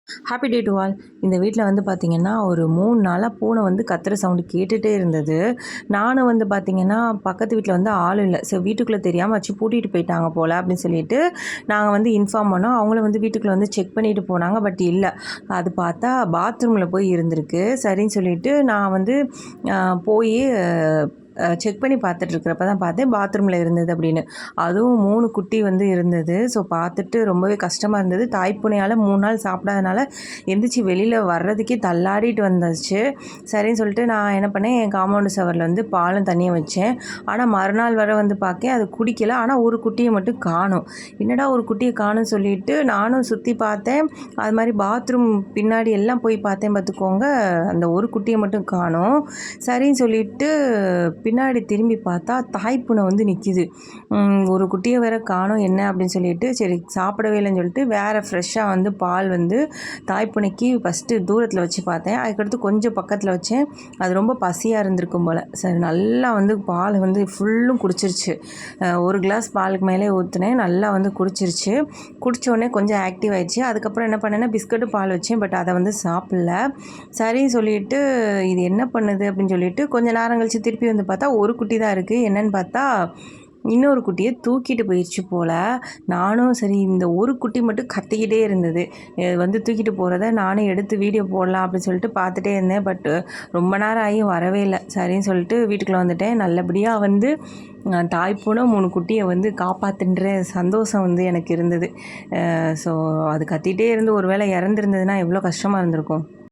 Happy day to all. இந்த வீட்டில் வந்து பார்த்திங்கன்னா, ஒரு 3 நாளாக பூனை வந்து கத்துற சவுண்டு கேட்டுகிட்டே இருந்தது. நானும் வந்து பார்த்திங்கன்னா, பக்கத்து வீட்டில் வந்து ஆள் இல்லை. ஸோ வீட்டுக்குள்ளே தெரியாமல் வச்சு பூட்டிட்டு போயிட்டாங்க போல் அப்படின்னு சொல்லிட்டு நாங்கள் வந்து இன்ஃபார்ம் பண்ணோம். அவங்களும் வந்து வீட்டுக்குள்ளே வந்து செக் பண்ணிட்டு போனாங்க. பட் இல்லை, அது பார்த்தா பாத்ரூமில் போய் இருந்திருக்கு. சரின்னு சொல்லிட்டு நான் வந்து போய் செக் பண்ணி பார்த்துட்ருக்கிறப்ப தான் பார்த்தேன் பாத்ரூமில் இருந்தது அப்படின்னு. அதுவும் 3 குட்டி வந்து இருந்தது. ஸோ பார்த்துட்டு ரொம்பவே கஷ்டமாக இருந்தது. தாய்ப்பூனையால் 3 நாள் சாப்பிடாதனால எந்திரிச்சு வெளியில் வர்றதுக்கே தள்ளாடிட்டு வந்துச்சு. சரின்னு சொல்லிட்டு நான் என்ன பண்ணேன், என் காம்பவுண்டு சுவரில் வந்து பாலும் தண்ணியும் வச்சேன். ஆனால் மறுநாள் வர வந்து பார்க்க அது குடிக்கல. ஆனால் ஒரு குட்டியை மட்டும் காணும். என்னடா ஒரு குட்டியை காணும்னு சொல்லிட்டு நானும் சுற்றி பார்த்தேன். அது மாதிரி பாத்ரூம் பின்னாடி எல்லாம் போய் பார்த்தேன் பார்த்துக்கோங்க. அந்த ஒரு குட்டியை மட்டும் காணும். சரின்னு சொல்லிட்டு பின்னாடி திரும்பி பார்த்தா தாய்ப்பூனை வந்து நிற்கிது. ஒரு குட்டியை வேற காணோம் என்ன அப்படின்னு சொல்லிட்டு சரி சாப்பிடவே இல்லைன்னு சொல்லிட்டு வேறு ஃப்ரெஷ்ஷாக வந்து பால் வந்து தாய்ப்பூனைக்கு ஃபஸ்ட்டு தூரத்தில் வச்சு பார்த்தேன். அதுக்கடுத்து கொஞ்சம் பக்கத்தில் வச்சேன். அது ரொம்ப பசியாக இருந்திருக்கும் போல். சரி நல்லா வந்து பால் வந்து ஃபுல்லும் குடிச்சிருச்சு. ஒரு கிளாஸ் பாலுக்கு மேலே ஊற்றினேன். நல்லா வந்து குடிச்சிருச்சு. குடித்தோடனே கொஞ்சம் ஆக்டிவ் ஆகிடுச்சு. அதுக்கப்புறம் என்ன பண்ணேன்னா பிஸ்கட்டும் பால் வச்சேன். பட் அதை வந்து சாப்பிடல. சரின்னு சொல்லிட்டு இது என்ன பண்ணுது அப்படின்னு சொல்லிட்டு கொஞ்சம் நேரம் கழிச்சு திருப்பி வந்து பார்த்தா ஒரு குட்டி தான் இருக்குது. என்னன்னு பார்த்தா இன்னொரு குட்டியை தூக்கிட்டு போயிடுச்சு போல். நானும் சரி இந்த ஒரு குட்டி மட்டும் கத்திக்கிட்டே இருந்தது. வந்து தூக்கிட்டு போகிறத நானும் எடுத்து வீடியோ போடலாம் அப்படின்னு சொல்லிட்டு பார்த்துட்டே இருந்தேன். பட் ரொம்ப நேரம் ஆகியும் வரவே இல்லை. சரின்னு சொல்லிட்டு வீட்டுக்குள்ளே வந்துட்டேன். நல்லபடியாக வந்து தாய்ப்பூனை 3 குட்டியை வந்து காப்பாற்றுன்ற சந்தோஷம் வந்து எனக்கு இருந்தது. ஸோ அது கத்திகிட்டே இருந்து ஒரு வேளை இறந்துருந்ததுன்னா எவ்வளோ கஷ்டமாக இருந்திருக்கும்.